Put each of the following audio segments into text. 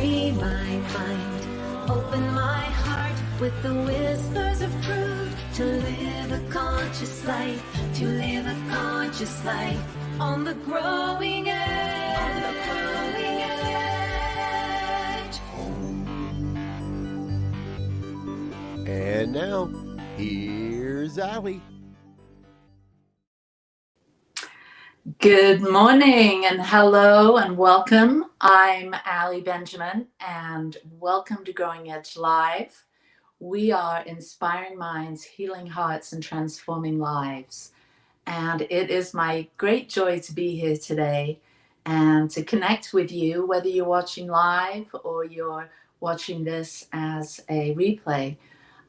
free my mind, open my heart with the whispers of truth, to live a conscious life, to live a conscious life on the growing edge, on the growing edge. And now, here's Allie. Good morning and hello and welcome. I'm Allie Benjamin and welcome to Growing Edge Live. We are inspiring minds, healing hearts, and transforming lives. And it is my great joy to be here today and to connect with you, whether you're watching live or you're watching this as a replay.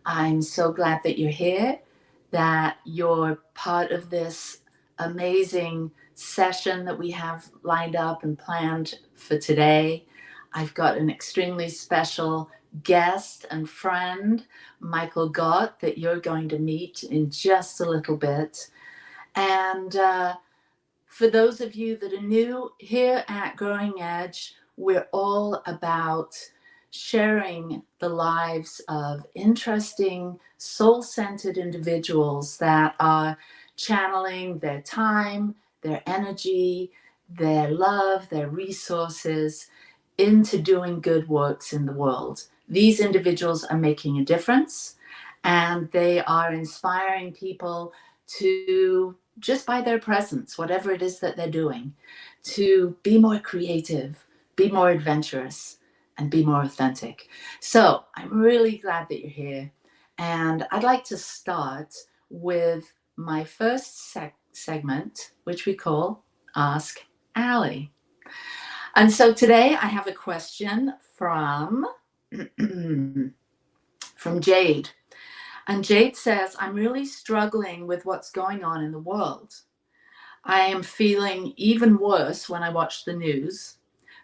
I'm so glad that you're here, that you're part of this amazing session that we have lined up and planned for today. I've got an extremely special guest and friend, Michael Gott, that you're going to meet in just a little bit. And for those of you that are new here at Growing Edge, we're all about sharing the lives of interesting, soul-centered individuals that are channeling their time, their energy, their love, their resources into doing good works in the world. These individuals are making a difference, and they are inspiring people to, just by their presence, whatever it is that they're doing, to be more creative, be more adventurous, and be more authentic. So I'm really glad that you're here. And I'd like to start with my first segment, which we call Ask Allie. And so today I have a question from Jade. And Jade says, I'm really struggling with what's going on in the world. I am feeling even worse when I watch the news,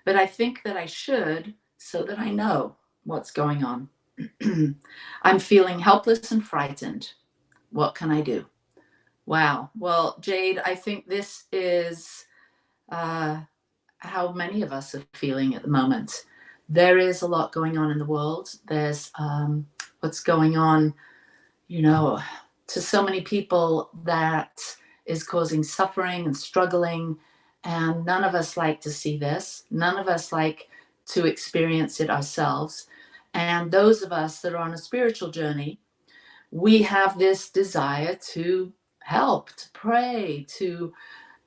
but I think that I should so that I know what's going on. I'm feeling helpless and frightened. What can I do? Wow. Well, Jade, I think this is how many of us are feeling at the moment. There is a lot going on in the world. There's what's going on, to so many people that is causing suffering and struggling. And none of us like to see this. None of us like to experience it ourselves. And those of us that are on a spiritual journey, we have this desire to help, to pray, to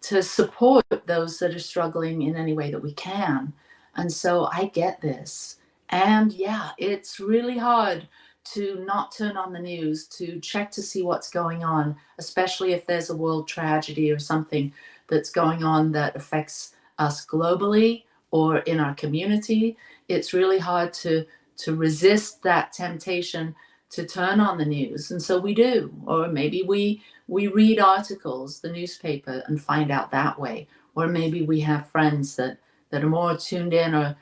support those that are struggling in any way that we can. And so I get this. And yeah, it's really hard to not turn on the news, to check to see what's going on, especially if there's a world tragedy or something that's going on that affects us globally or in our community. It's really hard to resist that temptation to turn on the news. And so we do, or maybe we read articles, the newspaper, and find out that way. Or maybe we have friends that are more tuned in or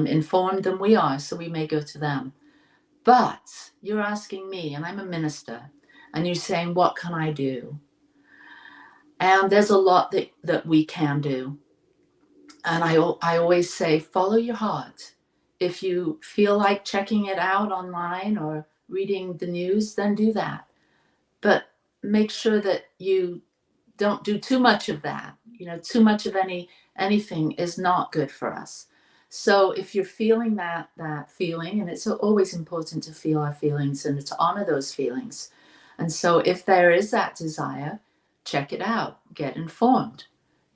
informed than we are, so we may go to them. But you're asking me, and I'm a minister, and you're saying, what can I do? And there's a lot that we can do. And I always say, follow your heart. If you feel like checking it out online or reading the news, then do that. But make sure that you don't do too much of that. Too much of anything is not good for us. So if you're feeling that feeling, and it's always important to feel our feelings and to honor those feelings. And so if there is that desire, check it out, get informed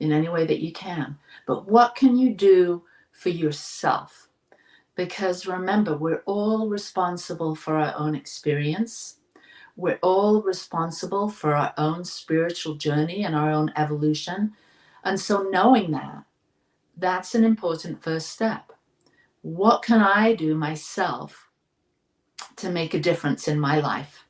in any way that you can. But what can you do for yourself? Because remember, we're all responsible for our own experience. We're all responsible for our own spiritual journey and our own evolution. And so knowing that, that's an important first step. What can I do myself to make a difference in my life?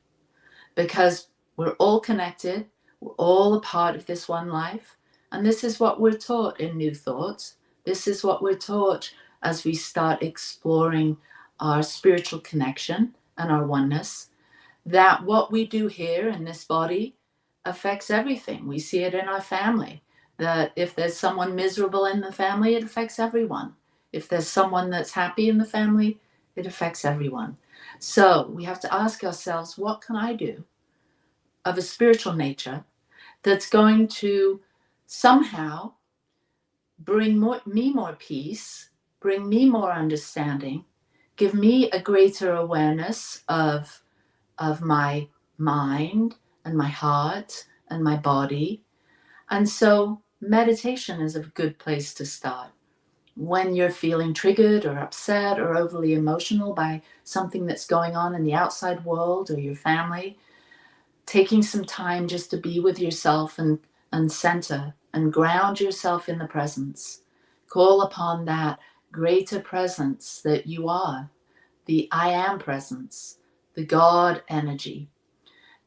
Because we're all connected. We're all a part of this one life. And this is what we're taught in New Thoughts. This is what we're taught as we start exploring our spiritual connection and our oneness, that what we do here in this body affects everything. We see it in our family, that if there's someone miserable in the family, it affects everyone. If there's someone that's happy in the family, it affects everyone. So we have to ask ourselves, what can I do of a spiritual nature that's going to somehow bring me more peace, bring me more understanding, give me a greater awareness of my mind and my heart and my body. And so meditation is a good place to start. When you're feeling triggered or upset or overly emotional by something that's going on in the outside world or your family, taking some time just to be with yourself and center and ground yourself in the presence. Call upon that greater presence that you are, the I am presence, the God energy.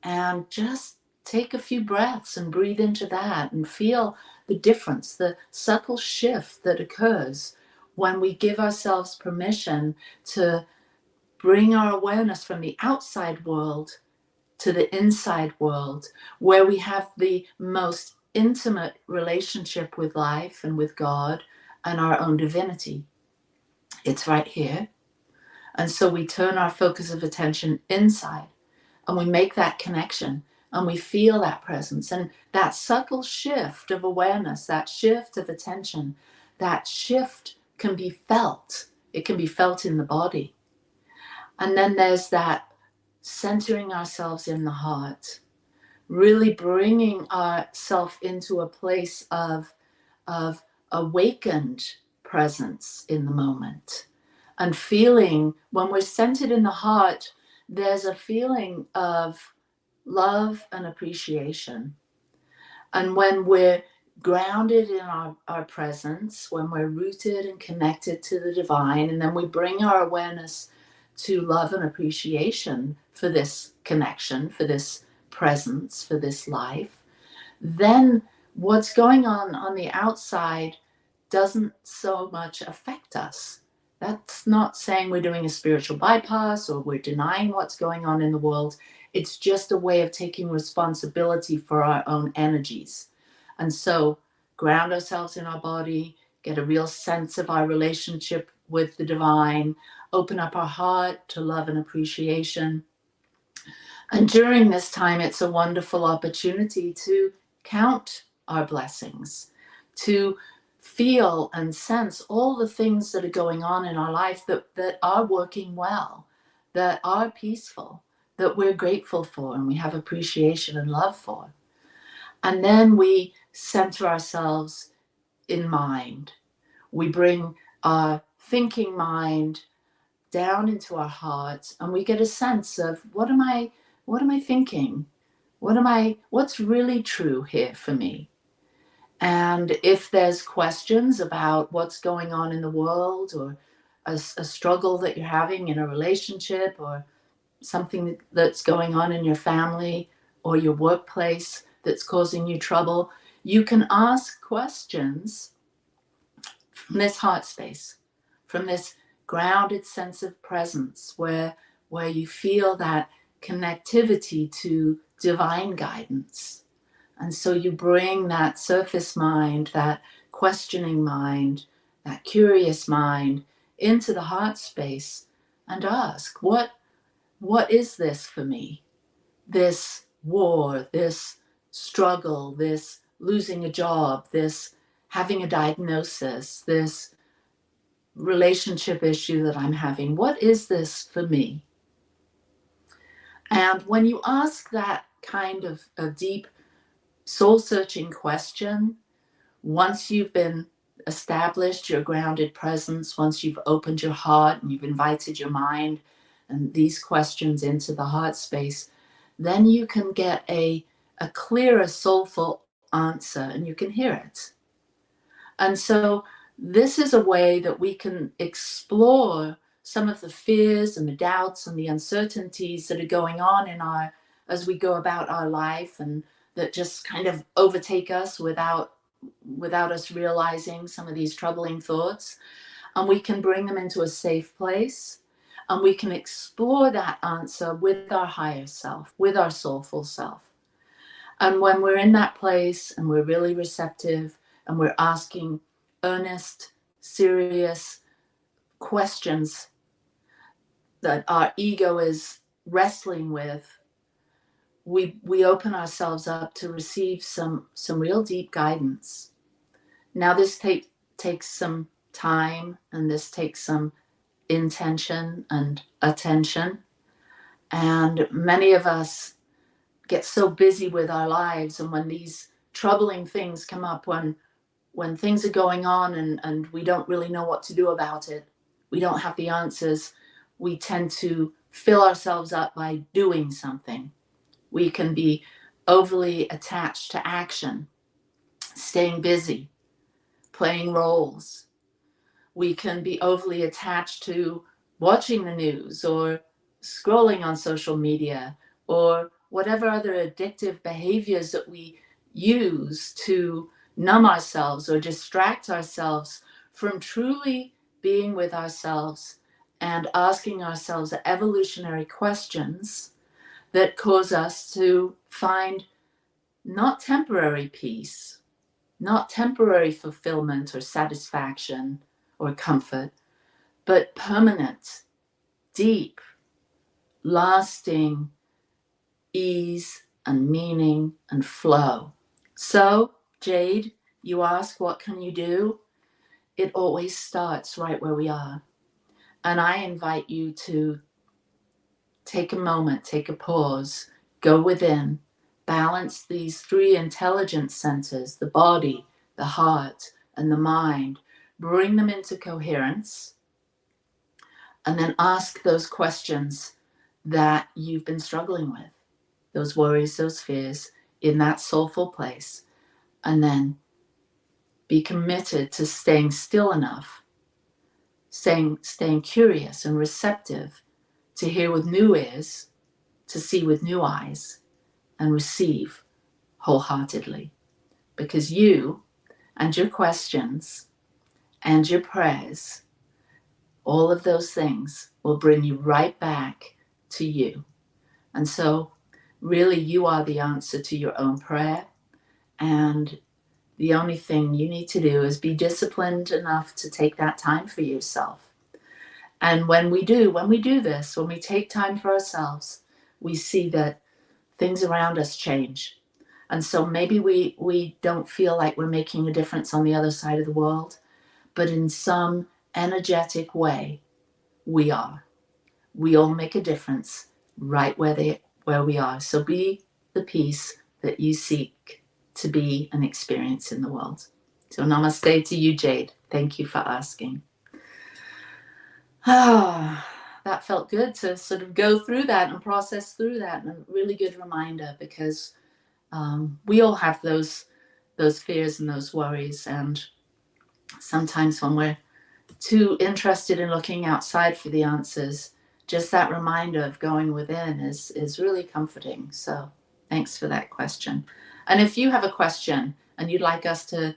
And just take a few breaths and breathe into that and feel the difference, the subtle shift that occurs when we give ourselves permission to bring our awareness from the outside world to the inside world, where we have the most intimate relationship with life and with God and our own divinity. It's right here. And so we turn our focus of attention inside and we make that connection and we feel that presence and that subtle shift of awareness, that shift of attention, that shift can be felt. It can be felt in the body. And then there's that centering ourselves in the heart, really bringing ourselves into a place of awakened presence in the moment. And feeling, when we're centered in the heart, there's a feeling of love and appreciation. And when we're grounded in our presence, when we're rooted and connected to the divine, and then we bring our awareness to love and appreciation for this connection, for this presence, for this life, then what's going on the outside doesn't so much affect us. That's not saying we're doing a spiritual bypass or we're denying what's going on in the world. It's just a way of taking responsibility for our own energies. And so ground ourselves in our body, get a real sense of our relationship with the divine, open up our heart to love and appreciation. And during this time, it's a wonderful opportunity to count our blessings, to feel and sense all the things that are going on in our life that are working well, that are peaceful, that we're grateful for and we have appreciation and love for. And then we center ourselves in mind. We bring our thinking mind down into our hearts and we get a sense of what am I thinking? What's really true here for me? And if there's questions about what's going on in the world or a struggle that you're having in a relationship or something that's going on in your family or your workplace that's causing you trouble, you can ask questions from this heart space, from this grounded sense of presence where you feel that connectivity to divine guidance. And so you bring that surface mind, that questioning mind, that curious mind into the heart space and ask, what is this for me? This war, this struggle, this losing a job, this having a diagnosis, this relationship issue that I'm having. What is this for me? And when you ask that kind of a deep soul-searching question, once you've been established your grounded presence, once you've opened your heart and you've invited your mind and these questions into the heart space, then you can get a clearer, soulful answer and you can hear it. And so this is a way that we can explore some of the fears and the doubts and the uncertainties that are going on as we go about our life and that just kind of overtake us without us realizing some of these troubling thoughts. And we can bring them into a safe place and we can explore that answer with our higher self, with our soulful self. And when we're in that place and we're really receptive and we're asking earnest, serious, questions that our ego is wrestling with, we open ourselves up to receive some real deep guidance. Now this takes some time, and this takes some intention and attention. And many of us get so busy with our lives, and when these troubling things come up, when things are going on and we don't really know what to do about it, we don't have the answers, we tend to fill ourselves up by doing something. We can be overly attached to action, staying busy, playing roles. We can be overly attached to watching the news or scrolling on social media or whatever other addictive behaviors that we use to numb ourselves or distract ourselves from truly being with ourselves and asking ourselves evolutionary questions that cause us to find not temporary peace, not temporary fulfillment or satisfaction or comfort, but permanent, deep, lasting ease and meaning and flow. So, Jade, you ask, what can you do? It always starts right where we are. And I invite you to take a moment, take a pause, go within, balance these three intelligence centers, the body, the heart, and the mind, bring them into coherence, and then ask those questions that you've been struggling with, those worries, those fears, in that soulful place. And then be committed to staying still enough, staying curious and receptive to hear with new ears, to see with new eyes, and receive wholeheartedly. Because you and your questions and your prayers, all of those things will bring you right back to you. And so really you are the answer to your own prayer. And the only thing you need to do is be disciplined enough to take that time for yourself. And when we do this, when we take time for ourselves, we see that things around us change. And so maybe we don't feel like we're making a difference on the other side of the world, but in some energetic way, we are. We all make a difference right where we are. So be the peace that you seek to be and experience in the world. So namaste to you, Jade. Thank you for asking. That felt good to sort of go through that and process through that, and a really good reminder, because we all have those fears and those worries, and sometimes when we're too interested in looking outside for the answers, just that reminder of going within is really comforting. So thanks for that question. And if you have a question and you'd like us to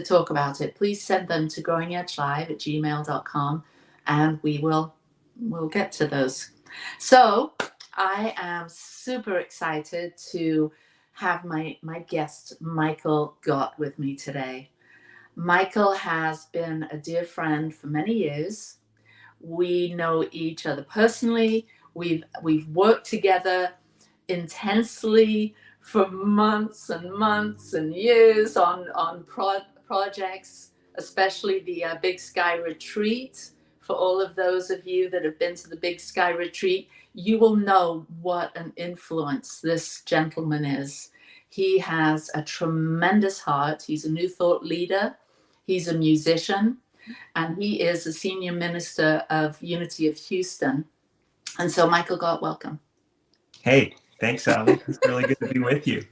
talk about it, please send them to growingedgelive@gmail.com, and we'll get to those. So I am super excited to have my guest, Michael Gott, with me today. Michael has been a dear friend for many years. We know each other personally. We've worked together intensely for months and months and years on projects, especially the Big Sky Retreat. For all of those of you that have been to the Big Sky Retreat, you will know what an influence this gentleman is. He has a tremendous heart. He's a New Thought leader. He's a musician, and he is a senior minister of Unity of Houston. And so, Michael Gott, welcome. Hey, thanks, Ali. It's really good to be with you.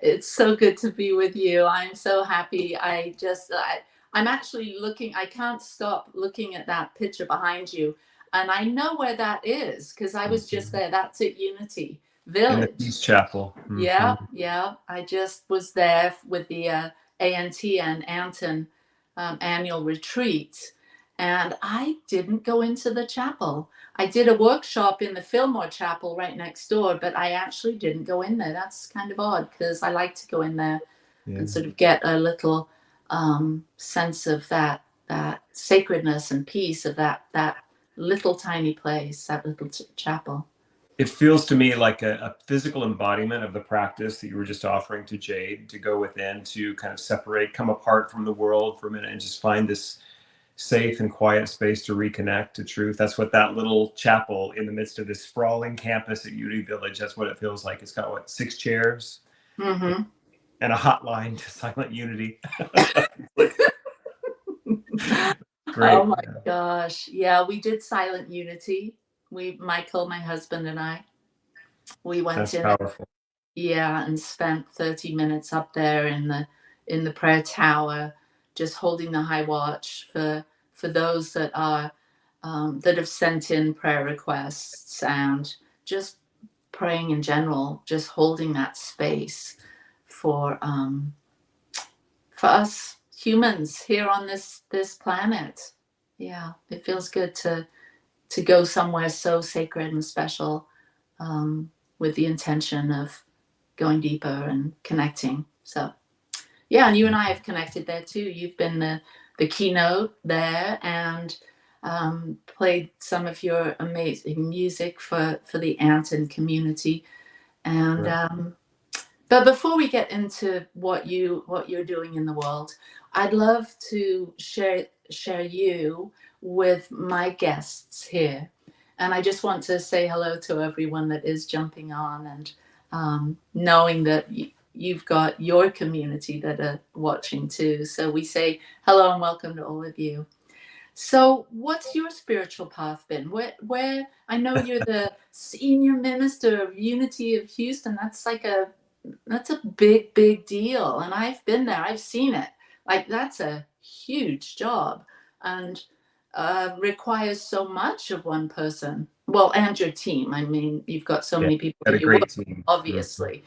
It's so good to be with you. I'm so happy. I'm actually looking, I can't stop looking at that picture behind you. And I know where that is because I was just there. That's at Unity Village. In the Peace Chapel. Mm-hmm. Yeah. I just was there with the ANT and Anton annual retreat. And I didn't go into the chapel. I did a workshop in the Fillmore Chapel right next door, but I actually didn't go in there. That's kind of odd because I like to go in there and sort of get a little sense of that sacredness and peace of that little tiny place, that little chapel. It feels to me like a physical embodiment of the practice that you were just offering to Jade, to go within, to kind of separate, come apart from the world for a minute and just find this safe and quiet space to reconnect to truth. That's what that little chapel in the midst of this sprawling campus at Unity Village, that's what it feels like. It's got, what, 6 chairs? Mm-hmm. And a hotline to Silent Unity. Great. Oh my gosh. Yeah, we did Silent Unity. Michael, my husband, and I, we went That's in. Powerful. Yeah, and spent 30 minutes up there in the prayer tower, just holding the high watch for those that are that have sent in prayer requests, and just praying in general, just holding that space for us humans here on this planet. Yeah, it feels good to go somewhere so sacred and special, with the intention of going deeper and connecting. So yeah, and you and I have connected there too. You've been the keynote there, and played some of your amazing music for the Anton community. And Right. But before we get into what you're doing in the world, I'd love to share you with my guests here. And I just want to say hello to everyone that is jumping on, and knowing that you've got your community that are watching too. So we say hello and welcome to all of you. So what's your spiritual path been? Where I know you're the senior minister of Unity of Houston. That's a big deal. And I've been there. I've seen it. Like, that's a huge job, and requires so much of one person. Well, and your team. I mean, you've got so many people Got a that you work great with, team. obviously.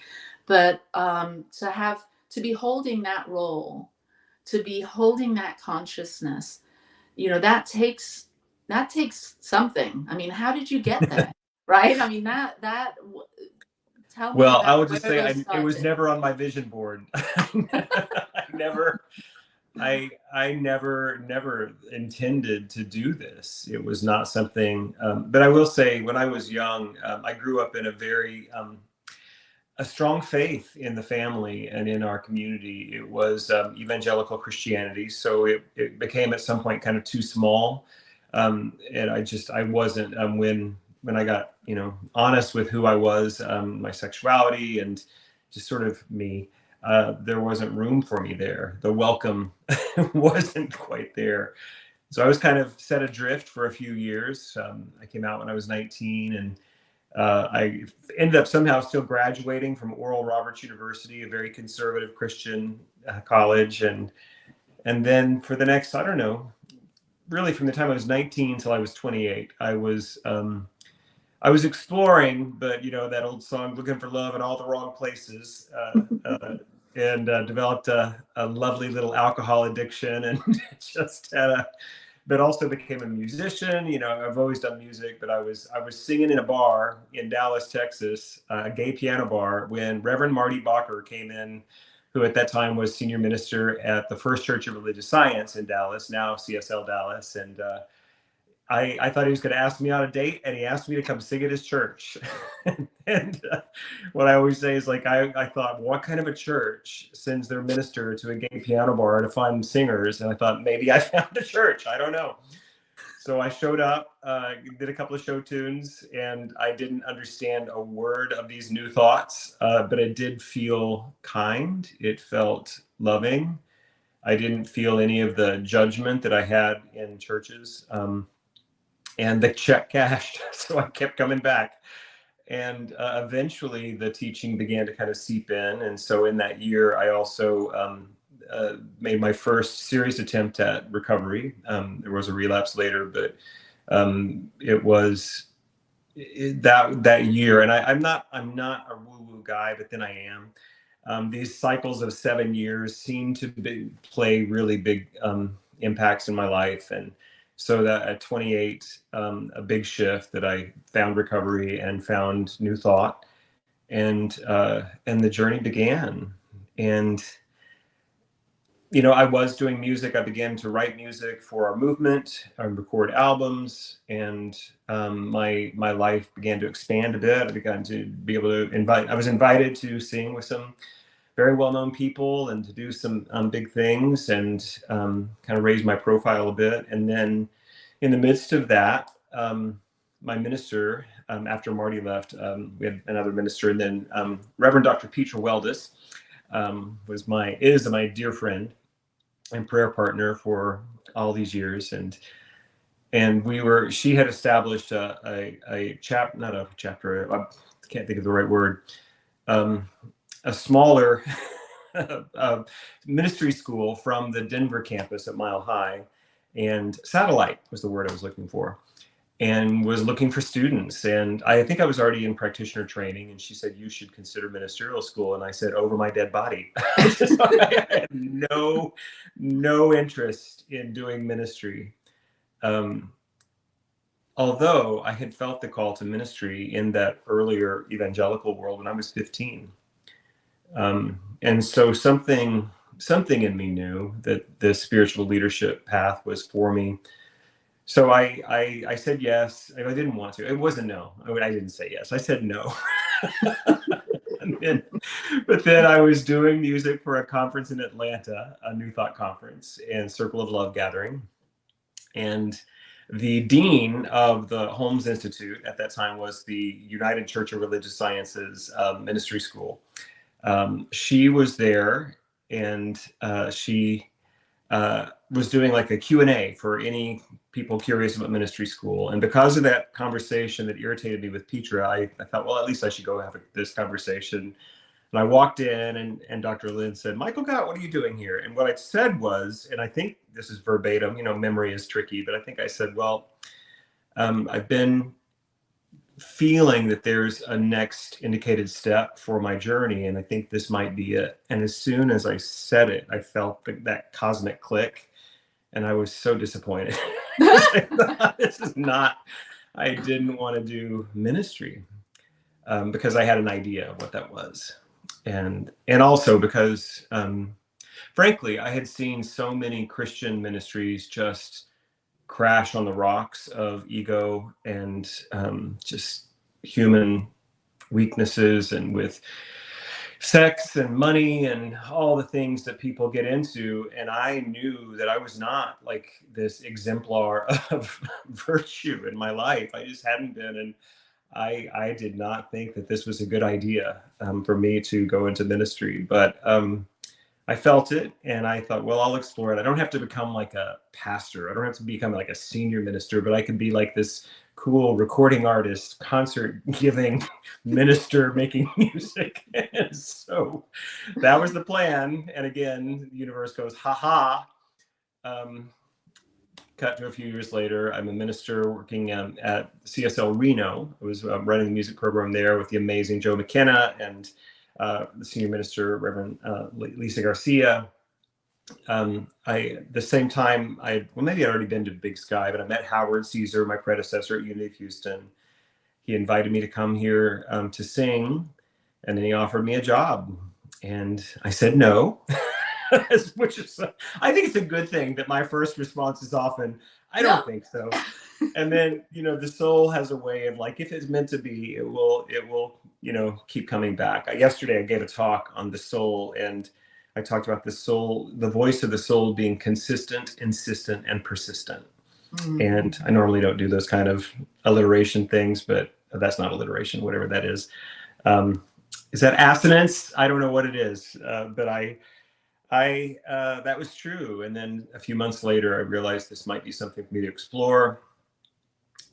But to be holding that role, to be holding that consciousness, that takes something. I mean, how did you get there? Right? I mean, tell me Well, I about would just where say those it was started. never on my vision board. I never intended to do this. It was not something, but I will say, when I was young, I grew up in a strong faith in the family and in our community. It was evangelical Christianity. So it became at some point kind of too small. And I wasn't, when I got, honest with who I was, my sexuality and just sort of me, there wasn't room for me there. The welcome wasn't quite there. So I was kind of set adrift for a few years. I came out when I was 19, and I ended up somehow still graduating from Oral Roberts University, a very conservative Christian college. And then for the next, I don't know, really from the time I was 19 till I was 28, I was exploring, but that old song, looking for love in all the wrong places, and developed a lovely little alcohol addiction, and just but also became a musician. I've always done music, but I was singing in a bar in Dallas, Texas, a gay piano bar, when Reverend Marty Bacher came in, who at that time was senior minister at the First Church of Religious Science in Dallas, now CSL Dallas. And I thought he was going to ask me on a date, and he asked me to come sing at his church. And what I always say is, like, I thought, what kind of a church sends their minister to a gay piano bar to find singers? And I thought, maybe I found a church. I don't know. So I showed up, did a couple of show tunes, and I didn't understand a word of these new thoughts, but it did feel kind. It felt loving. I didn't feel any of the judgment that I had in churches. And the check cashed, so I kept coming back. And eventually the teaching began to kind of seep in. And so in that year, I also made my first serious attempt at recovery. There was a relapse later, but it was that year. And I'm not a woo-woo guy, but then I am. These cycles of 7 years seem to play really big impacts in my life. And so that at 28, a big shift, that I found recovery and found new thought, and the journey began. And I was doing music. I began to write music for our movement, record albums, and my life began to expand a bit. I began to be able to I was invited to sing with some very well-known people and to do some big things, and kind of raise my profile a bit. And then in the midst of that, my minister, after Marty left, we had another minister, and then Reverend Dr. Petra Weldis is my dear friend and prayer partner for all these years. And she had established not a chapter, I can't think of the right word, a smaller ministry school from the Denver campus at Mile High, and satellite was the word I was looking for, and was looking for students. And I think I was already in practitioner training, and she said, you should consider ministerial school. And I said, over my dead body. I had no interest in doing ministry. Although I had felt the call to ministry in that earlier evangelical world when I was 15. And so something in me knew that the spiritual leadership path was for me. So I said yes. I didn't want to. It wasn't no. I didn't say yes. I said no. But then I was doing music for a conference in Atlanta, a New Thought conference and Circle of Love gathering. And the dean of the Holmes Institute at that time was the United Church of Religious Sciences ministry school. She was there, and she was doing like a Q&A for any people curious about ministry school. And because of that conversation that irritated me with Petra, I thought, well, at least I should go have this conversation. And I walked in, and Dr. Lynn said, Michael Gott, what are you doing here? And what I said was, and I think this is verbatim, memory is tricky, but I think I said, well, I've been feeling that there's a next indicated step for my journey, and I think this might be it. And as soon as I said it, I felt that cosmic click, and I was so disappointed. I didn't want to do ministry because I had an idea of what that was. And also because, frankly, I had seen so many Christian ministries just crash on the rocks of ego and just human weaknesses, and with sex and money and all the things that people get into. And I knew that I was not like this exemplar of virtue in my life. I just hadn't been. And I did not think that this was a good idea for me to go into ministry. But I felt it, and I thought, well, I'll explore it. I don't have to become like a pastor. I don't have to become like a senior minister, but I could be like this cool recording artist, concert giving minister making music. And so that was the plan. And again, the universe goes, ha. Cut to a few years later, I'm a minister working at CSL Reno. I was running the music program there with the amazing Joe McKenna and the senior minister, Reverend Lisa Garcia. The same time, maybe I'd already been to Big Sky, but I met Howard Caesar, my predecessor at Unity of Houston. He invited me to come here to sing, and then he offered me a job, and I said no. Which is, I think it's a good thing that my first response is often, I don't think so. And then, the soul has a way of, like, if it's meant to be, it will, keep coming back. Yesterday, I gave a talk on the soul, and I talked about the soul, the voice of the soul being consistent, insistent, and persistent. And I normally don't do those kind of alliteration things, but that's not alliteration, whatever that is. Is that assonance? I don't know what it is, but that was true. And then a few months later, I realized this might be something for me to explore.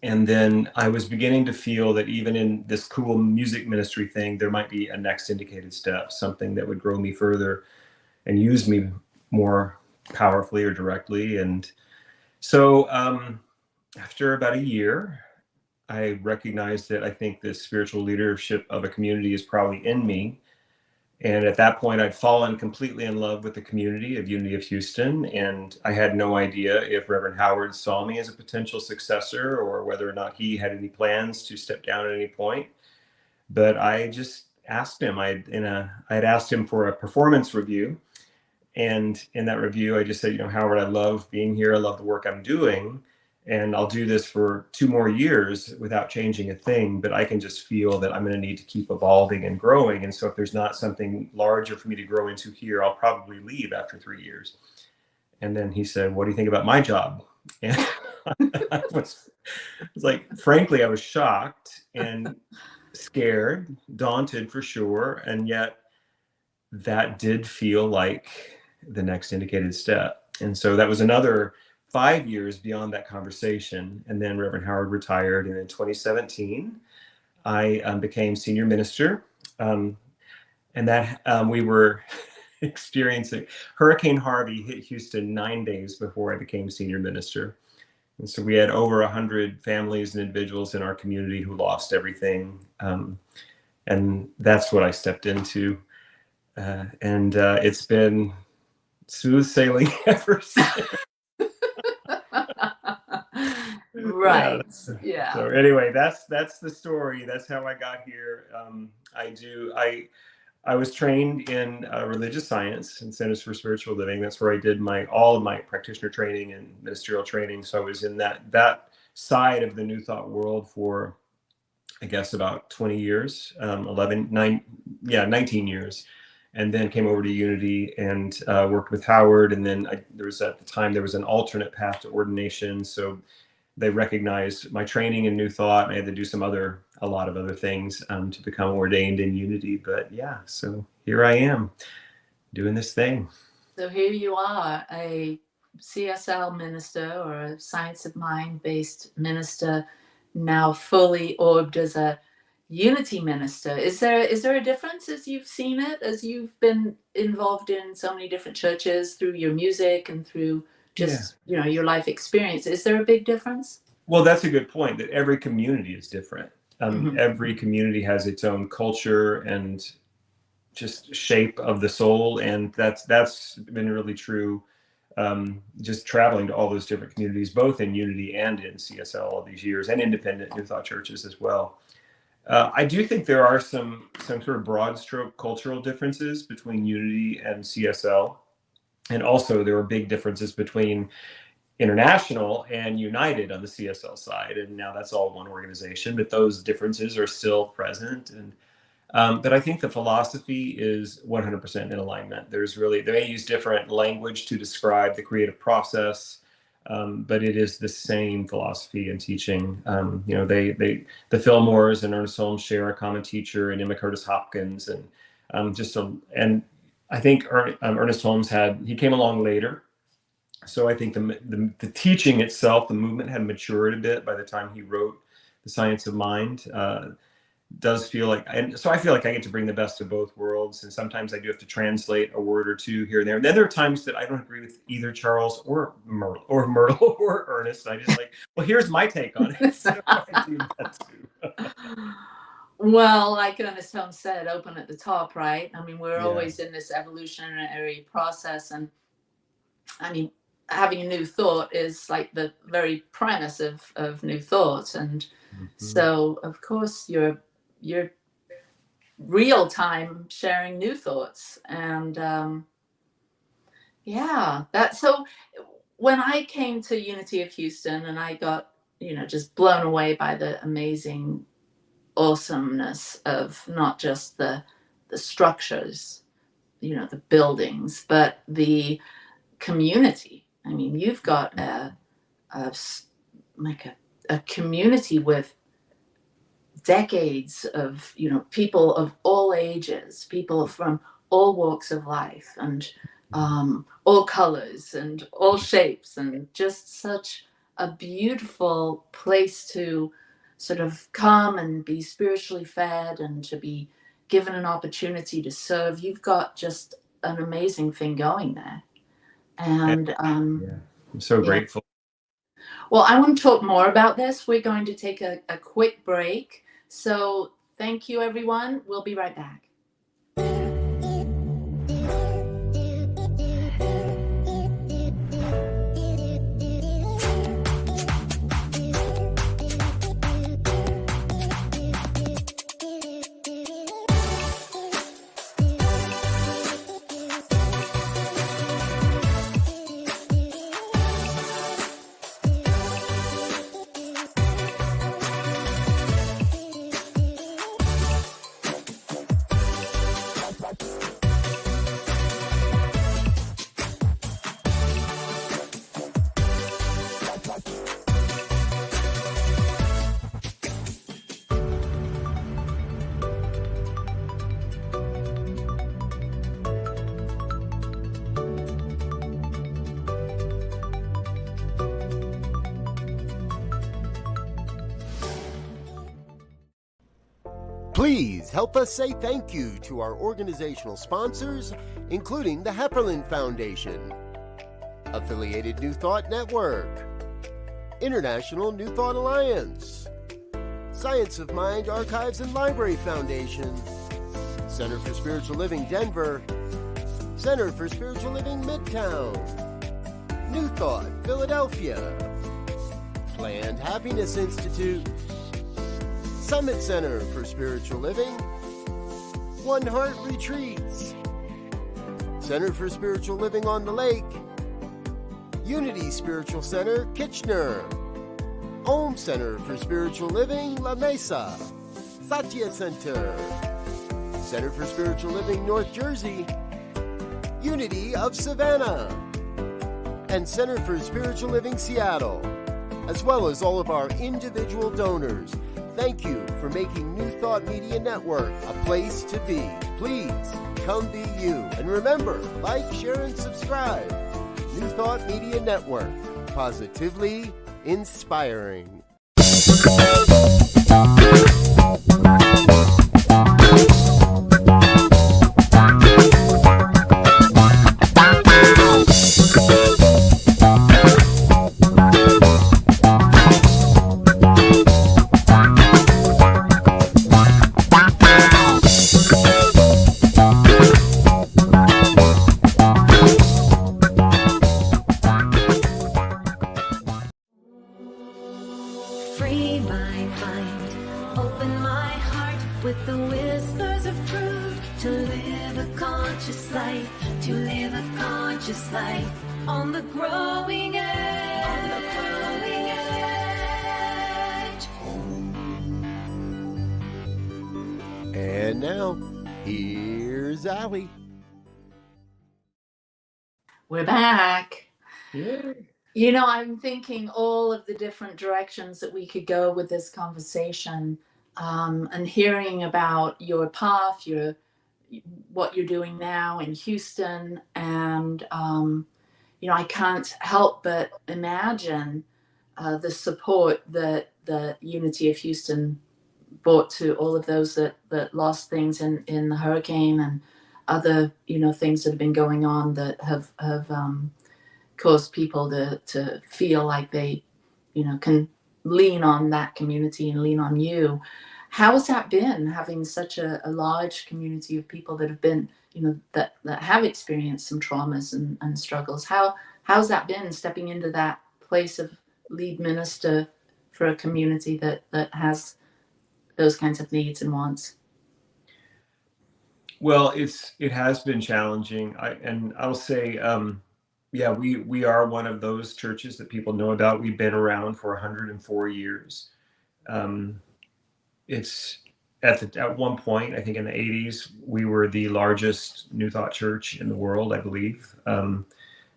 And then I was beginning to feel that even in this cool music ministry thing, there might be a next indicated step, something that would grow me further and use me more powerfully or directly. And so after about a year, I recognized that I think the spiritual leadership of a community is probably in me. And at that point, I'd fallen completely in love with the community of Unity of Houston. And I had no idea if Reverend Howard saw me as a potential successor or whether or not he had any plans to step down at any point. But I just asked him, I'd asked him for a performance review. And in that review, I just said, Howard, I love being here. I love the work I'm doing. And I'll do this for 2 more years without changing a thing. But I can just feel that I'm going to need to keep evolving and growing. And so if there's not something larger for me to grow into here, I'll probably leave after 3 years. And then he said, what do you think about my job? And I was like, frankly, I was shocked and scared, daunted for sure. And yet that did feel like the next indicated step. And so that was another 5 years beyond that conversation. And then Reverend Howard retired. And in 2017, I became senior minister. And that we were experiencing Hurricane Harvey hit Houston 9 days before I became senior minister. And so we had over 100 families and individuals in our community who lost everything. And that's what I stepped into. And it's been smooth sailing ever since. Right. Yeah. So anyway, that's the story. That's how I got here. I was trained in religious science and Centers for Spiritual Living. That's where I did all of my practitioner training and ministerial training. So I was in that side of the New Thought world for, I guess, about 20 years, 19 years. And then came over to Unity and worked with Howard. And then at the time, there was an alternate path to ordination. So they recognized my training in New Thought. I had to do a lot of other things to become ordained in Unity. But yeah, so here I am doing this thing. So here you are, a CSL minister or a science of mind based minister, now fully orbed as a Unity minister. Is there a difference as you've seen it, as you've been involved in so many different churches through your music and through just your life experience? Is there a big difference? Well, that's a good point, that every community is different. Every community has its own culture and just shape of the soul, and that's been really true. Just traveling to all those different communities, both in Unity and in CSL all these years, and independent New Thought churches as well. I do think there are some sort of broad stroke cultural differences between Unity and CSL. And also there are big differences between International and United on the CSL side. And now that's all one organization, but those differences are still present. And but I think the philosophy is 100% in alignment. They may use different language to describe the creative process, but it is the same philosophy and teaching. The Fillmores and Ernest Holmes share a common teacher, and Emma Curtis Hopkins, and I think Ernest Holmes he came along later. So I think the teaching itself, the movement had matured a bit by the time he wrote The Science of Mind. Does feel like, and so I feel like I get to bring the best of both worlds. And sometimes I do have to translate a word or two here and there. And then there are times that I don't agree with either Charles or Myrtle or Ernest. I just well, here's my take on it. So I do that too. Well, like Ernest Holmes said, open at the top, right? I mean, we're always in this evolutionary process. And I mean, having a new thought is like the very premise of new thought. And so, of course, you're real time sharing new thoughts. And so when I came to Unity of Houston, and I got, just blown away by the amazing awesomeness of not just the structures, the buildings, but the community. I mean, you've got a community with decades of people of all ages, people from all walks of life, and all colors and all shapes, and just such a beautiful place to sort of come and be spiritually fed and to be given an opportunity to serve. You've got just an amazing thing going there. And I'm so grateful. Well, I want to talk more about this. We're going to take a quick break. So thank you, everyone. We'll be right back. Please help us say thank you to our organizational sponsors, including the Hepperlin Foundation, Affiliated New Thought Network, International New Thought Alliance, Science of Mind Archives and Library Foundation, Center for Spiritual Living Denver, Center for Spiritual Living Midtown, New Thought Philadelphia, Planned Happiness Institute, Summit Center for Spiritual Living, One Heart Retreats, Center for Spiritual Living on the Lake, Unity Spiritual Center, Kitchener, Holmes Center for Spiritual Living, La Mesa, Satya Center, Center for Spiritual Living, North Jersey, Unity of Savannah, and Center for Spiritual Living, Seattle, as well as all of our individual donors. Thank you for making New Thought Media Network a place to be. Please come be you. And remember, like, share, and subscribe. New Thought Media Network, positively inspiring. Free my mind, open my heart with the whispers of truth. To live a conscious life, to live a conscious life on the growing edge. On the growing edge. And now, here's Allie. We're back. Yeah. You know, I'm thinking all of the different directions that we could go with this conversation, and hearing about your path, what you're doing now in Houston, and you know, I can't help but imagine the support that the Unity of Houston brought to all of those that lost things in the hurricane, and other, you know, things that have been going on that have caused people to feel like they, you know, can lean on that community and lean on you. How's that been, having such a large community of people that have been, you know, that have experienced some traumas and struggles? How's that been, stepping into that place of lead minister for a community that has those kinds of needs and wants? Well, it has been challenging. I'll say, yeah, we are one of those churches that people know about. We've been around for 104 years. It's at one point, I think in the 80s, we were the largest New Thought church in the world, I believe.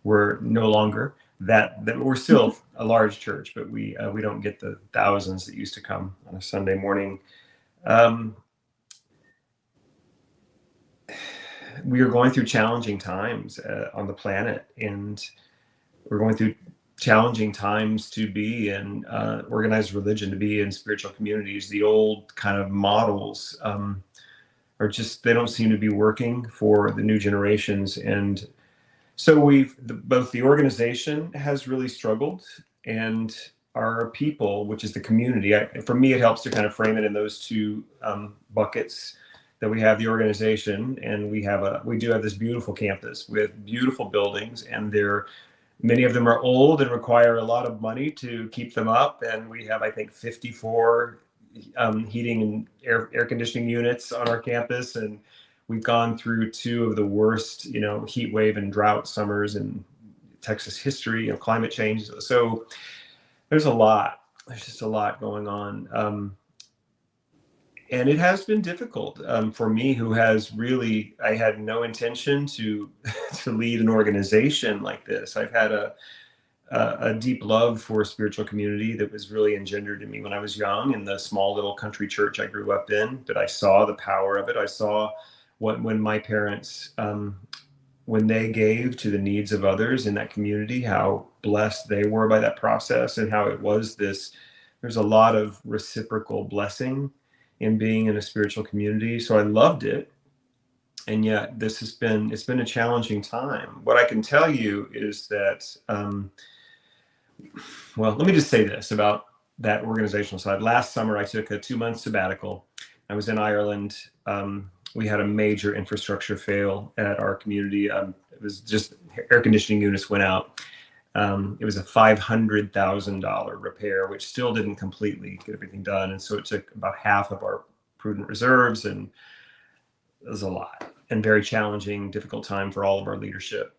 We're no longer that we're still a large church, but we don't get the thousands that used to come on a Sunday morning. We are going through challenging times on the planet, and we're going through challenging times to be in organized religion, to be in spiritual communities. The old kind of models are just, they don't seem to be working for the new generations. And so both the organization has really struggled, and our people, which is the community. For me, it helps to kind of frame it in those two buckets. That we have the organization, and we do have this beautiful campus with beautiful buildings, and many of them are old and require a lot of money to keep them up. And we have, I think, 54 heating and air conditioning units on our campus, and we've gone through two of the worst, you know, heat wave and drought summers in Texas history of climate change. So there's just a lot going on. And it has been difficult for me, who has really, I had no intention to lead an organization like this. I've had a deep love for a spiritual community that was really engendered in me when I was young in the small little country church I grew up in. But I saw the power of it. I saw when my parents, when they gave to the needs of others in that community, how blessed they were by that process, and how it was there's a lot of reciprocal blessing in being in a spiritual community. So I loved it. And yet it's been a challenging time. What I can tell you is that, well, let me just say this about that organizational side. Last summer, I took a 2-month sabbatical. I was in Ireland. We had a major infrastructure fail at our community. It was just air conditioning units went out. It was a $500,000 repair, which still didn't completely get everything done. And so it took about half of our prudent reserves, and it was a lot and very challenging, difficult time for all of our leadership.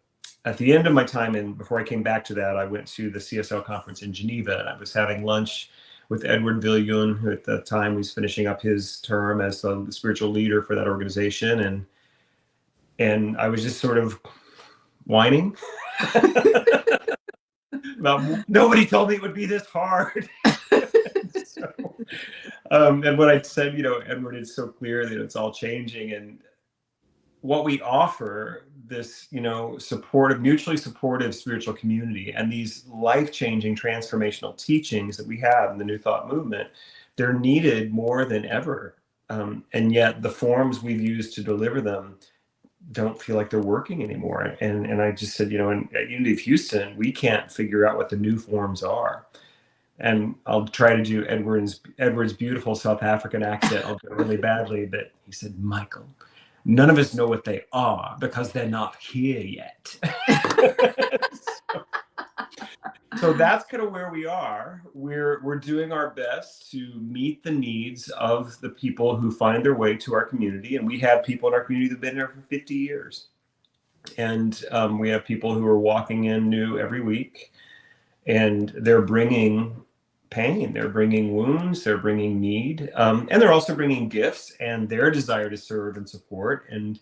At the end of my time, and before I came back to that, I went to the CSL conference in Geneva, and I was having lunch with Edward Viljoen, who at the time was finishing up his term as the spiritual leader for that organization. And I was just sort of whining about, nobody told me it would be this hard. So, and what I said, Edward, it's so clear that it's all changing, and what we offer, this, supportive, mutually supportive spiritual community, and these life-changing transformational teachings that we have in the New Thought movement, they're needed more than ever. And yet the forms we've used to deliver them don't feel like they're working anymore. And I just said, at Unity of Houston, we can't figure out what the new forms are. And I'll try to do Edward's beautiful South African accent. I'll do it really badly, but he said, Michael, none of us know what they are because they're not here yet. So that's kind of where we are. We're doing our best to meet the needs of the people who find their way to our community. And we have people in our community that have been here for 50 years. And we have people who are walking in new every week, and they're bringing pain, they're bringing wounds, they're bringing need, and they're also bringing gifts and their desire to serve and support. And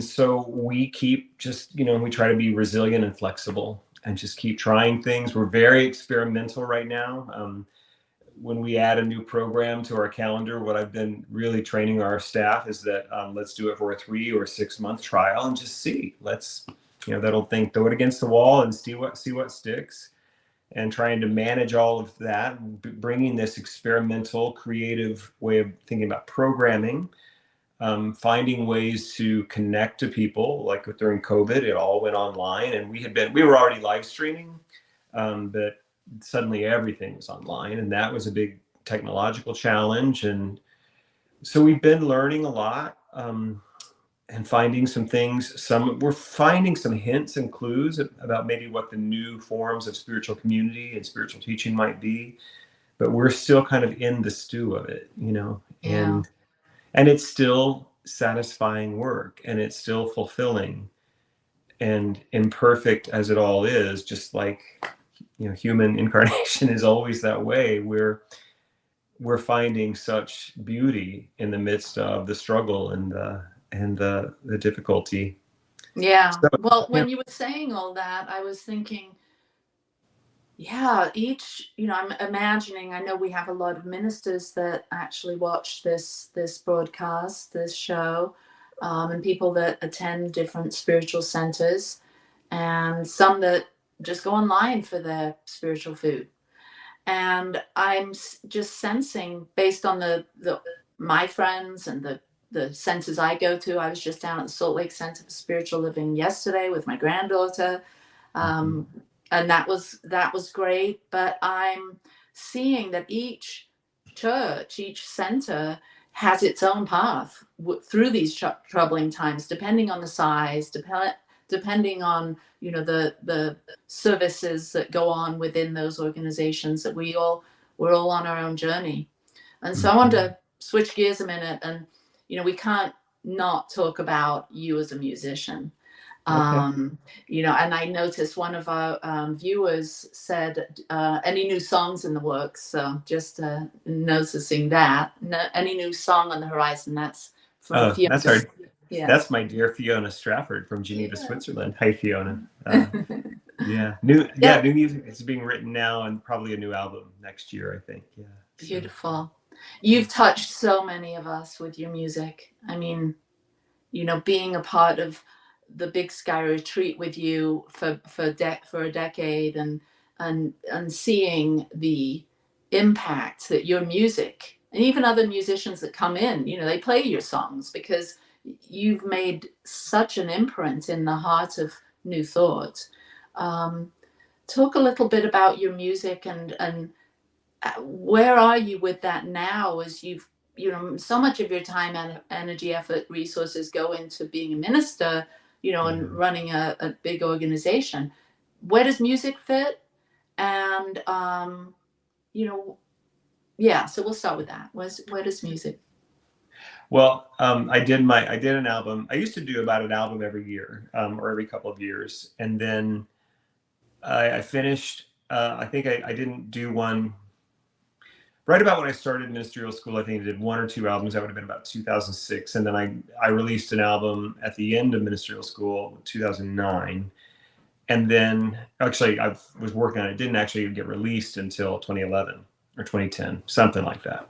so we keep just, we try to be resilient and flexible and just keep trying things. We're very experimental right now. When we add a new program to our calendar, what I've been really training our staff is that let's do it for a 3 or 6 month trial and just see. Let's, that old thing, throw it against the wall and see what sticks. And trying to manage all of that, bringing this experimental, creative way of thinking about programming, finding ways to connect to people. Like during COVID, it all went online, and we were already live streaming, but suddenly everything was online, and that was a big technological challenge. And so we've been learning a lot. And finding some things, we're finding some hints and clues about maybe what the new forms of spiritual community and spiritual teaching might be, but we're still kind of in the stew of it, Yeah. And it's still satisfying work, and it's still fulfilling, and imperfect as it all is, just like, human incarnation is always that way. We're finding such beauty in the midst of the struggle and the difficulty. Yeah. So, well, when you were saying all that, I was thinking, I'm imagining, I know we have a lot of ministers that actually watch this broadcast, this show, and people that attend different spiritual centers, and some that just go online for their spiritual food. And I'm just sensing, based on my friends and the centers I go to. I was just down at the Salt Lake Center for Spiritual Living yesterday with my granddaughter. And that was great. But I'm seeing that each church, each center has its own path through these troubling times, depending on the size, depending on, the services that go on within those organizations, that we're all on our own journey. And so I want to switch gears a minute, and we can't not talk about you as a musician. Okay. And I noticed one of our viewers said, any new songs in the works? So just noticing that. Any new song on the horizon? That's from Fiona. That's hard. Yeah. That's my dear Fiona Strafford from Geneva, Switzerland. Hi, Fiona. New music is being written now, and probably a new album next year, I think. Yeah. Beautiful. You've touched so many of us with your music. I mean, being a part of the Big Sky Retreat with you for a decade, and seeing the impact that your music and even other musicians that come in, you know, they play your songs because you've made such an imprint in the heart of New Thought. Talk a little bit about your music and where are you with that now, as you've, you know, so much of your time and energy, effort, resources go into being a minister, you know, and running a big organization. Where does music fit? And, you know, yeah, so we'll start with that. Where does music? Well, I did an album. I used to do about an album every year, or every couple of years. And then I finished, I think I didn't do one right about when I started ministerial school. I think I did one or two albums. That would have been about 2006. And then I released an album at the end of ministerial school, 2009. And then actually I was working on it. It didn't actually get released until 2011 or 2010, something like that.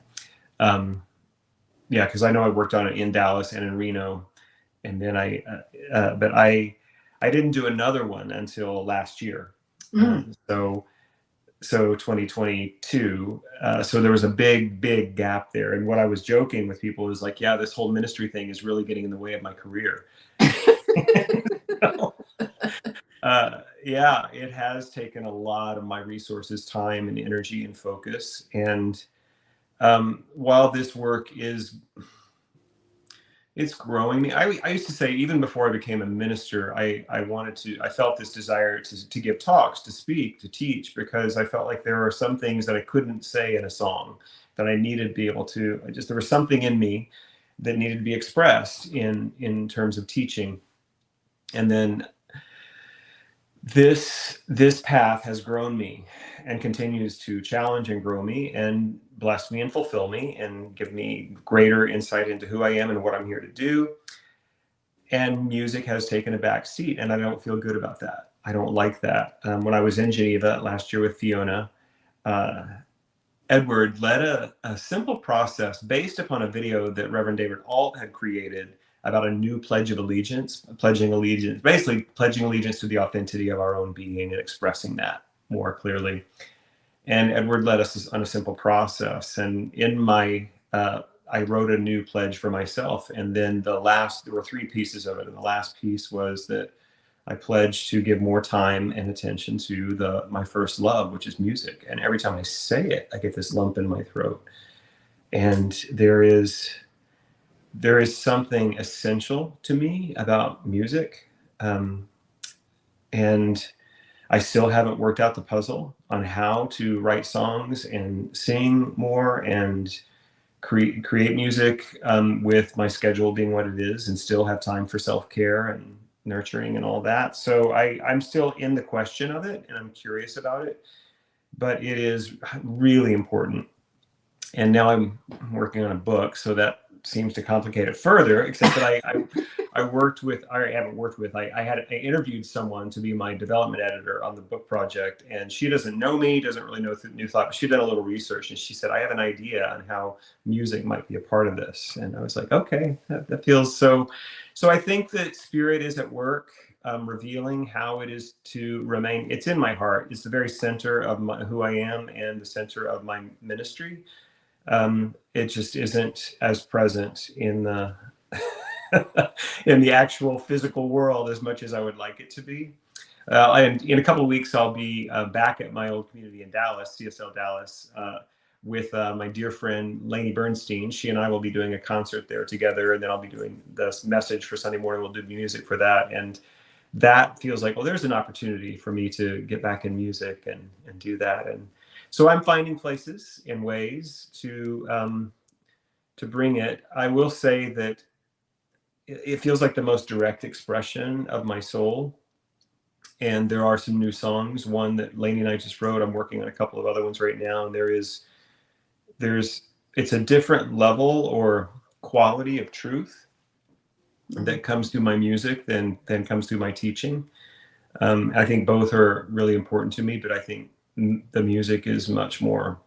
Yeah, because I know I worked on it in Dallas and in Reno. And then but I didn't do another one until last year. So 2022. So there was a big gap there. And what I was joking with people is like, yeah, this whole ministry thing is really getting in the way of my career. So, yeah, it has taken a lot of my resources, time and energy and focus. And while this work it's growing me. I used to say, even before I became a minister, I felt this desire to give talks, to speak, to teach, because I felt like there are some things that I couldn't say in a song that I needed to be able to, there was something in me that needed to be expressed in terms of teaching. And then this path has grown me and continues to challenge and grow me and bless me and fulfill me and give me greater insight into who I am and what I'm here to do. And music has taken a back seat, and I don't feel good about that. I don't like that. When I was in Geneva last year with Fiona, Edward led a simple process based upon a video that Reverend David Alt had created about a new pledge of allegiance, basically pledging allegiance to the authenticity of our own being and expressing that more clearly. And Edward led us on a simple process. And in I wrote a new pledge for myself. And then there were three pieces of it. And the last piece was that I pledged to give more time and attention to my first love, which is music. And every time I say it, I get this lump in my throat. And there is something essential to me about music. And I still haven't worked out the puzzle on how to write songs and sing more and create music with my schedule being what it is, and still have time for self-care and nurturing and all that. So I'm still in the question of it, and I'm curious about it, but it is really important. And now I'm working on a book, so that seems to complicate it further, except that I interviewed someone to be my development editor on the book project, and she doesn't know me, doesn't really know New Thought, but she'd done a little research, and she said, I have an idea on how music might be a part of this. And I was like, okay, that feels so. So I think that Spirit is at work, revealing how it is to remain. It's in my heart. It's the very center of who I am and the center of my ministry. It just isn't as present in the in the actual physical world as much as I would like it to be. And in a couple of weeks, I'll be back at my old community in Dallas, CSL Dallas, with my dear friend Lainey Bernstein. She and I will be doing a concert there together, and then I'll be doing the message for Sunday morning. We'll do music for that, and that feels like, well, there's an opportunity for me to get back in music and do that. And so I'm finding places and ways to bring it. I will say that it feels like the most direct expression of my soul. And there are some new songs. One that Lainey and I just wrote. I'm working on a couple of other ones right now. And it's a different level or quality of truth that comes through my music than comes through my teaching. I think both are really important to me, but I think the music is much more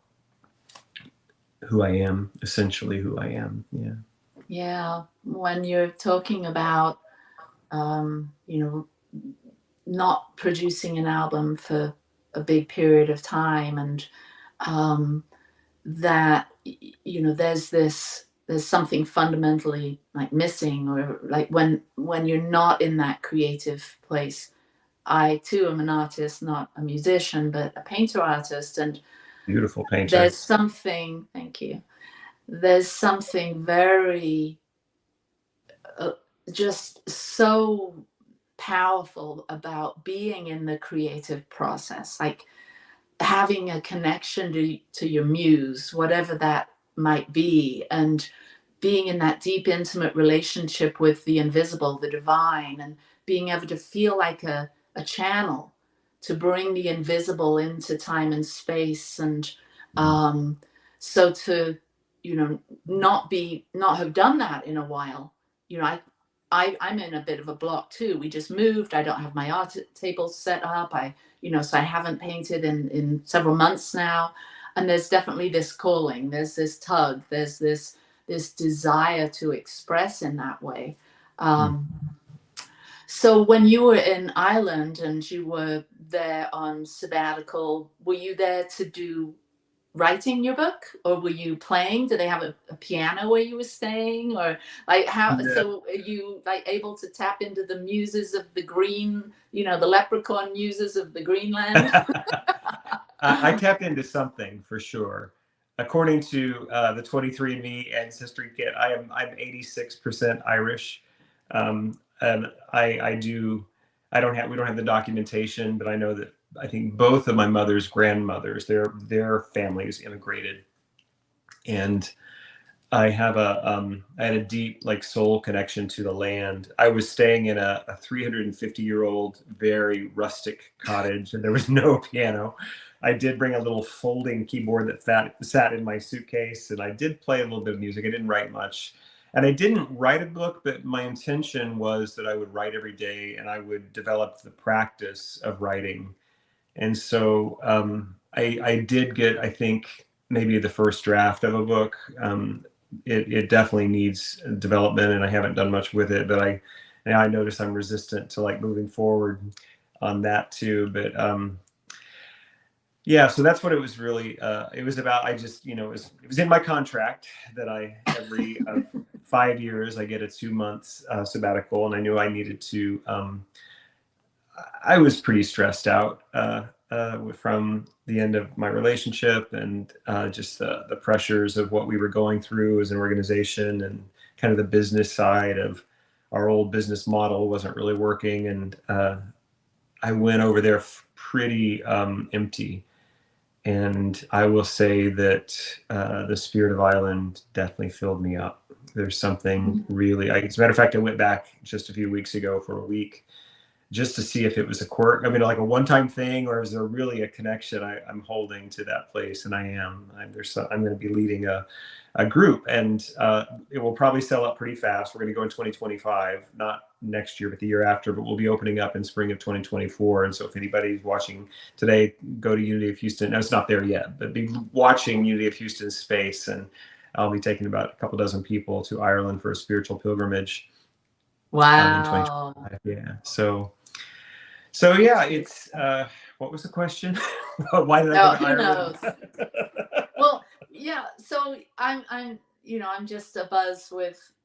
who I am, essentially who I am. Yeah. Yeah. When you're talking about, not producing an album for a big period of time, and that, there's something fundamentally like missing, or like when you're not in that creative place. I too am an artist, not a musician, but a painter artist. And Beautiful painter. there's something, thank you. There's something very just so powerful about being in the creative process, like having a connection to your muse, whatever that might be, and being in that deep, intimate relationship with the invisible, the divine, and being able to feel like a channel to bring the invisible into time and space. And so to, not have done that in a while, I'm in a bit of a block too. We just moved. I don't have my art table set up. So I haven't painted in several months now. And there's definitely this calling. There's this tug. There's this desire to express in that way. So when you were in Ireland and you were there on sabbatical, were you there to do writing your book, or were you playing? Do they have a piano where you were staying, or like how? Yeah. So are you like able to tap into the muses of the green, the leprechaun muses of the Greenland? I tapped into something for sure. According to the 23andMe ancestry kit, I'm 86% Irish, and we don't have the documentation, but I know that I think both of my mother's grandmothers, their families immigrated, and I had a deep like soul connection to the land. I was staying in a 350-year-old, very rustic cottage, and there was no piano. I did bring a little folding keyboard that sat in my suitcase, and I did play a little bit of music. I didn't write much. And I didn't write a book, but my intention was that I would write every day and I would develop the practice of writing. And so I did get, I think, maybe the first draft of a book. It definitely needs development, and I haven't done much with it, but I notice I'm resistant to like moving forward on that too. But yeah, so that's what it was really. It was about. I just, it was in my contract that every 5 years I get a 2 months sabbatical, and I knew I needed to. I was pretty stressed out from the end of my relationship, and just the pressures of what we were going through as an organization, and kind of the business side of our old business model wasn't really working, and I went over there pretty empty. And I will say that the spirit of Ireland definitely filled me up. There's something really, as a matter of fact, I went back just a few weeks ago for a week just to see if it was a quirk, like a one-time thing, or is there really a connection I'm holding to that place? And I am. I'm going to be leading a group, and it will probably sell up pretty fast. We're going to go in 2025, not next year, but the year after, but we'll be opening up in spring of 2024. And so if anybody's watching today, go to Unity of Houston. No, it's not there yet, but be watching Unity of Houston's space, and I'll be taking about a couple dozen people to Ireland for a spiritual pilgrimage. Wow. In 2025. Yeah. So yeah, it's what was the question? Why did I go to Ireland? Knows? Well, yeah. So I'm just abuzz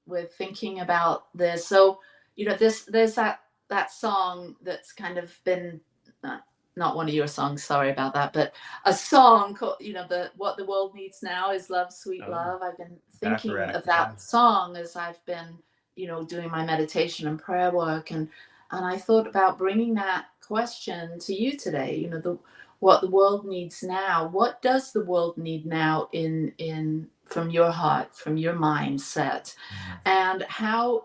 with thinking about this. So there's that song that's kind of been not one of your songs. Sorry about that, but a song called what the world needs now is love, sweet love. I've been thinking of that song as I've been doing my meditation and prayer work, and I thought about bringing that question to you today. What the world needs now. What does the world need now in from your heart, from your mindset, and how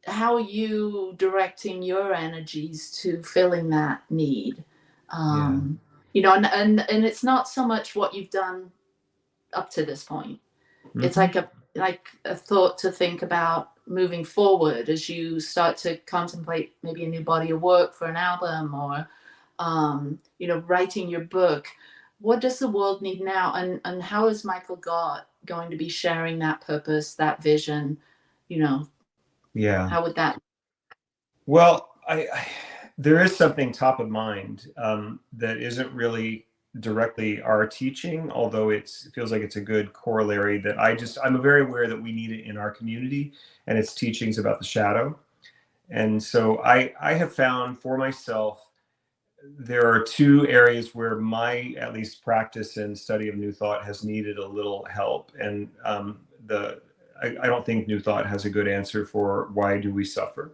are you directing your energies to filling that need? And it's not so much what you've done up to this point. Mm-hmm. It's like a thought to think about moving forward as you start to contemplate maybe a new body of work for an album, or writing your book. What does the world need now, and how is Michael Gott going to be sharing that purpose, that vision? How would that? Well, there is something top of mind that isn't really directly our teaching, although it feels like it's a good corollary that I'm very aware that we need it in our community, and its teachings about the shadow. And so I have found for myself, there are two areas where my, at least, practice and study of New Thought has needed a little help. And I don't think New Thought has a good answer for why do we suffer.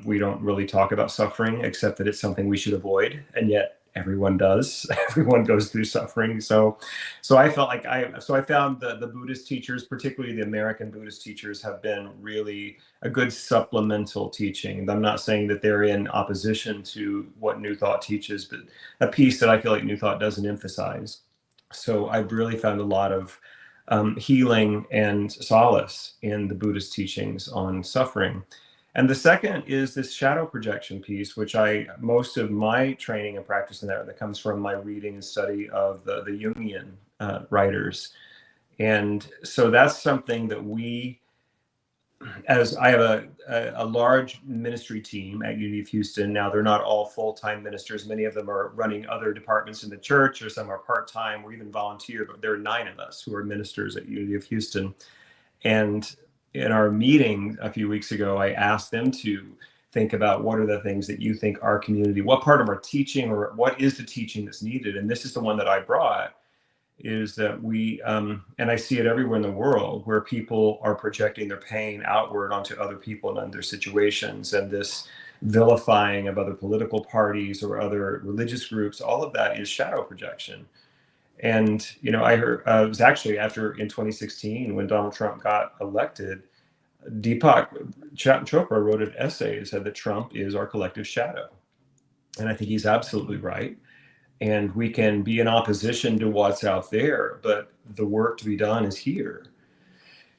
We don't really talk about suffering, except that it's something we should avoid, and yet everyone does. Everyone goes through suffering. So I felt like I found the Buddhist teachers, particularly the American Buddhist teachers, have been really a good supplemental teaching. I'm not saying that they're in opposition to what New Thought teaches, but a piece that I feel like New Thought doesn't emphasize. So I've really found a lot of healing and solace in the Buddhist teachings on suffering. And the second is this shadow projection piece, which most of my training and practice in that comes from my reading and study of the Jungian writers. And so that's something that as I have a large ministry team at Unity of Houston. Now, they're not all full-time ministers. Many of them are running other departments in the church, or some are part-time or even volunteer, but there are 9 of us who are ministers at Unity of Houston. And in our meeting a few weeks ago, I asked them to think about what are the things that you think our community, what part of our teaching, or what is the teaching that's needed. And this is the one that I brought, is that we, and I see it everywhere in the world, where people are projecting their pain outward onto other people and other situations. And this vilifying of other political parties or other religious groups, all of that is shadow projection. And, I heard, it was actually in 2016, when Donald Trump got elected, Deepak Chopra wrote an essay that said that Trump is our collective shadow. And I think he's absolutely right. And we can be in opposition to what's out there, but the work to be done is here.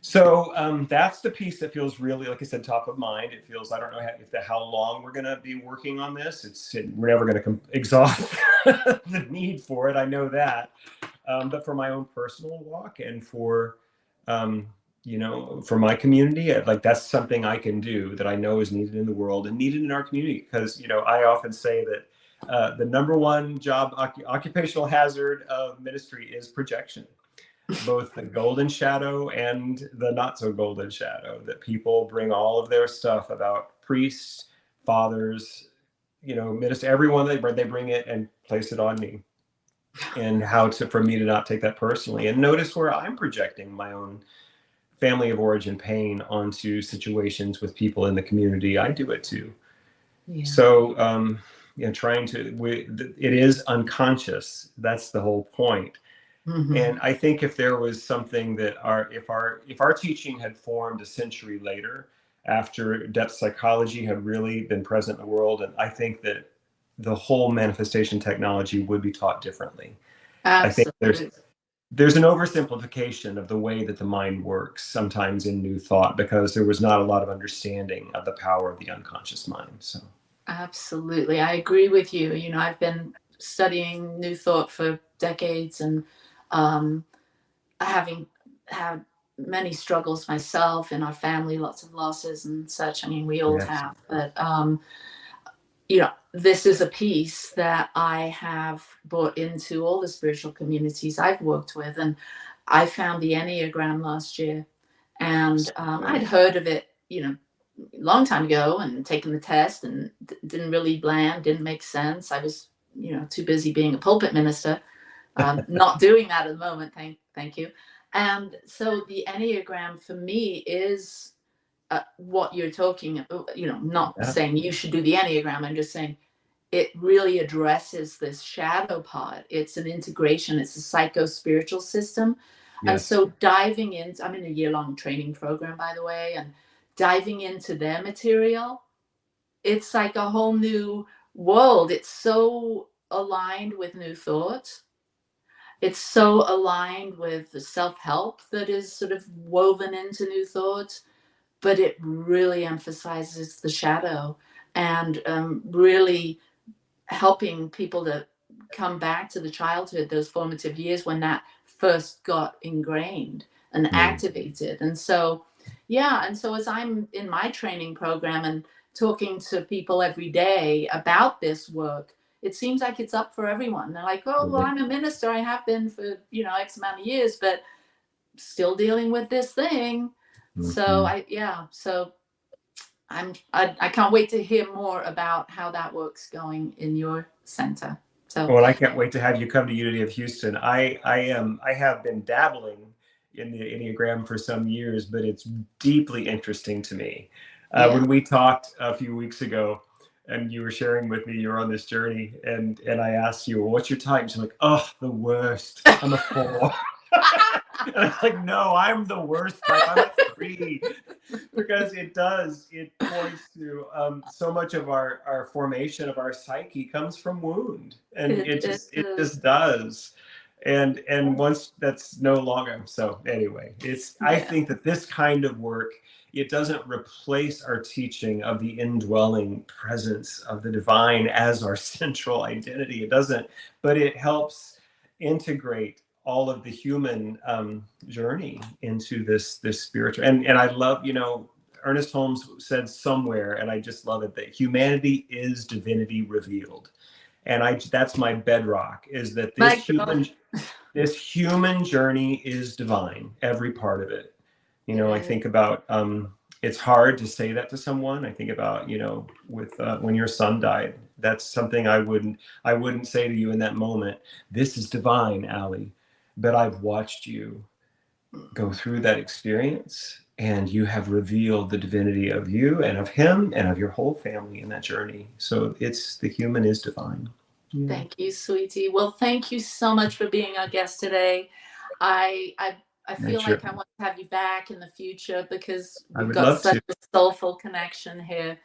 So that's the piece that feels really, like I said, top of mind. It feels, I don't know how long we're going to be working on this. We're never going to exhaust the need for it. I know that. But for my own personal walk and for my community, that's something I can do that I know is needed in the world and needed in our community. Because, I often say that the number one job occupational hazard of ministry is projection. Both the golden shadow and the not so golden shadow, that people bring all of their stuff about priests, fathers, minister, everyone, they bring it and place it on me, and for me to not take that personally and notice where I'm projecting my own family of origin pain onto situations with people in the community I do it to. Yeah. So, it is unconscious. That's the whole point. Mm-hmm. And I think if there was something that if our teaching had formed a century later, after depth psychology had really been present in the world, and I think that the whole manifestation technology would be taught differently. Absolutely. I think there's an oversimplification of the way that the mind works sometimes in New Thought, because there was not a lot of understanding of the power of the unconscious mind. So absolutely, I agree with you. I've been studying New Thought for decades, and having had many struggles myself in our family, lots of losses and such. I mean, we all have, but this is a piece that I have brought into all the spiritual communities I've worked with. And I found the Enneagram last year, and I'd heard of it, a long time ago, and taken the test, and didn't really land, didn't make sense. I was, too busy being a pulpit minister, not doing that at the moment. Thank you. And so the Enneagram for me is what you're talking about, not saying you should do the Enneagram. I'm just saying it really addresses this shadow part. It's an integration. It's a psycho-spiritual system. Yes. And so diving into, I'm in a year-long training program, by the way, and diving into their material, it's like a whole new world. It's so aligned with New Thought. It's so aligned with the self-help that is sort of woven into New Thought, but it really emphasizes the shadow, and really helping people to come back to the childhood, those formative years when that first got ingrained and activated. And so, as I'm in my training program and talking to people every day about this work, it seems like it's up for everyone. They're like, oh, well, I'm a minister. I have been for, X amount of years, but still dealing with this thing. So I can't wait to hear more about how that work's going in your center. So, well, I can't wait to have you come to Unity of Houston. I have been dabbling in the Enneagram for some years, but it's deeply interesting to me. When we talked a few weeks ago, and you were sharing with me, you're on this journey, and I asked you, well, what's your type? She's like, oh, the worst. I'm a 4. And I'm like, no, I'm the worst type. I'm a 3. Because it points to so much of our formation of our psyche comes from wound, and it just does. And once that's no longer, so anyway, I think that this kind of work, it doesn't replace our teaching of the indwelling presence of the divine as our central identity. It doesn't, but it helps integrate all of the human journey into this spiritual. And I love, Ernest Holmes said somewhere, and I just love it, that humanity is divinity revealed. And that's my bedrock, is that this human journey is divine, every part of it. I think about, it's hard to say that to someone. I think about, with when your son died, that's something I wouldn't say to you in that moment, this is divine, Allie. But I've watched you go through that experience, and you have revealed the divinity of you and of him and of your whole family in that journey. So the human is divine. Yeah. Thank you, sweetie. Well, thank you so much for being our guest today. I feel like I want to have you back in the future, because we've got such a soulful connection here.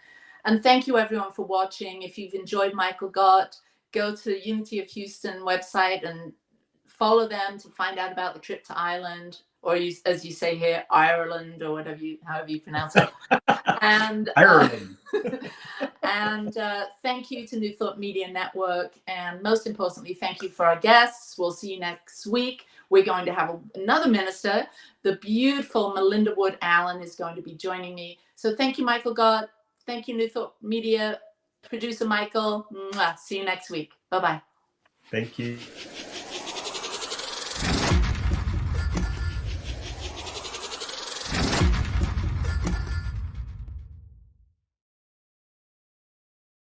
And thank you, everyone, for watching. If you've enjoyed Michael Gott, go to Unity of Houston website and follow them to find out about the trip to Ireland, or as you say here, Ireland, or however you pronounce it. And Ireland. And thank you to New Thought Media Network. And most importantly, thank you for our guests. We'll see you next week. We're going to have another minister. The beautiful Melinda Wood Allen is going to be joining me. So thank you, Michael Gott. Thank you, New Thought Media producer Michael. Mwah. See you next week. Bye-bye. Thank you.